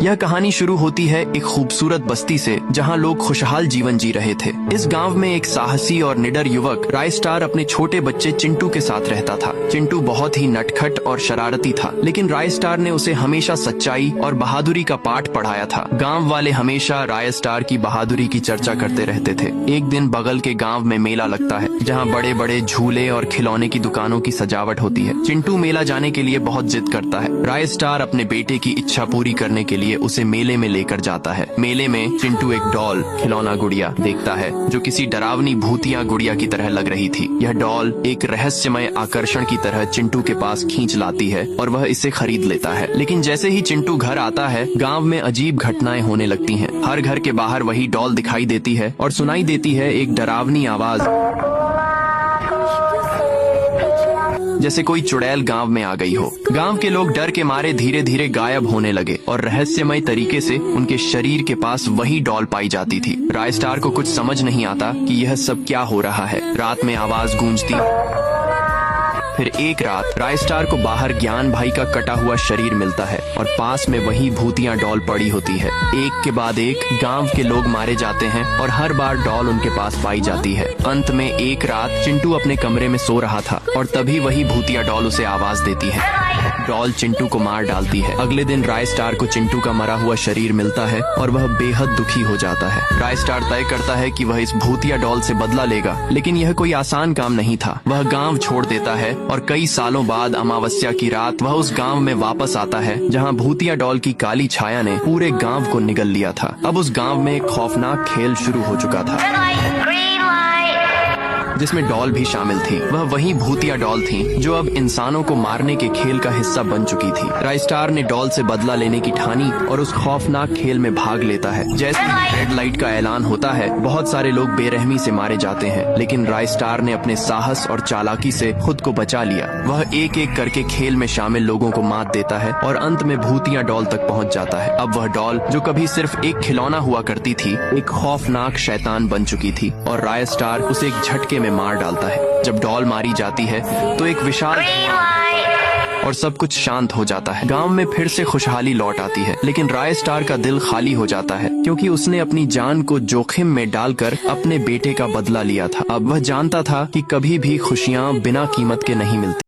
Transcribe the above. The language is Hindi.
यह कहानी शुरू होती है एक खूबसूरत बस्ती से जहां लोग खुशहाल जीवन जी रहे थे। इस गांव में एक साहसी और निडर युवक रायस्टार अपने छोटे बच्चे चिंटू के साथ रहता था। चिंटू बहुत ही नटखट और शरारती था, लेकिन रायस्टार ने उसे हमेशा सच्चाई और बहादुरी का पाठ पढ़ाया था। गांव वाले हमेशा रायस्टार की बहादुरी की चर्चा करते रहते थे। एक दिन बगल के गांव में मेला लगता है, जहां बड़े बड़े झूले और खिलौने की दुकानों की सजावट होती है। चिंटू मेला जाने के लिए बहुत जिद करता है। रायस्टार अपने बेटे की इच्छा पूरी करने के लिए उसे मेले में लेकर जाता है। मेले में चिंटू एक डॉल खिलौना गुड़िया देखता है जो किसी डरावनी भूतिया गुड़िया की तरह लग रही थी। यह डॉल एक रहस्यमय आकर्षण की तरह चिंटू के पास खींच लाती है और वह इसे खरीद लेता है। लेकिन जैसे ही चिंटू घर आता है, गांव में अजीब घटनाएं होने लगती हैं। हर घर के बाहर वही डॉल दिखाई देती है और सुनाई देती है एक डरावनी आवाज, जैसे कोई चुड़ैल गांव में आ गई हो। गांव के लोग डर के मारे धीरे धीरे गायब होने लगे और रहस्यमय तरीके से उनके शरीर के पास वही डॉल पाई जाती थी। रायस्टार को कुछ समझ नहीं आता कि यह सब क्या हो रहा है। रात में आवाज गूंजती। फिर एक रात रायस्टार को बाहर ज्ञान भाई का कटा हुआ शरीर मिलता है और पास में वही भूतिया डॉल पड़ी होती है। एक के बाद एक गांव के लोग मारे जाते हैं और हर बार डॉल उनके पास पाई जाती है। अंत में एक रात चिंटू अपने कमरे में सो रहा था और तभी वही भूतिया डॉल उसे आवाज देती है। डॉल चिंटू को मार डालती है। अगले दिन रायस्टार को चिंटू का मरा हुआ शरीर मिलता है और वह बेहद दुखी हो जाता है। रायस्टार तय करता है कि वह इस भूतिया डॉल से बदला लेगा, लेकिन यह कोई आसान काम नहीं था। वह गांव छोड़ देता है और कई सालों बाद अमावस्या की रात वह उस गांव में वापस आता है जहां भूतिया डॉल की काली छाया ने पूरे गांव को निगल लिया था। अब उस गांव में एक खौफनाक खेल शुरू हो चुका था, जिसमें डॉल भी शामिल थी। वह वही भूतिया डॉल थी जो अब इंसानों को मारने के खेल का हिस्सा बन चुकी थी। रायस्टार ने डॉल से बदला लेने की ठानी और उस खौफनाक खेल में भाग लेता है। जैसे ही रेड लाइट का ऐलान होता है, बहुत सारे लोग बेरहमी से मारे जाते हैं, लेकिन रायस्टार ने अपने साहस और चालाकी से खुद को बचा लिया। वह एक एक करके खेल में शामिल लोगों को मात देता है और अंत में भूतिया डॉल तक पहुंच जाता है। अब वह डॉल, जो कभी सिर्फ एक खिलौना हुआ करती थी, एक खौफनाक शैतान बन चुकी थी और रायस्टार उसे एक झटके में मार डालता है। जब डॉल मारी जाती है तो एक विशाल और सब कुछ शांत हो जाता है। गांव में फिर से खुशहाली लौट आती है, लेकिन रायस्टार का दिल खाली हो जाता है क्योंकि उसने अपनी जान को जोखिम में डालकर अपने बेटे का बदला लिया था। अब वह जानता था कि कभी भी खुशियां बिना कीमत के नहीं मिलती।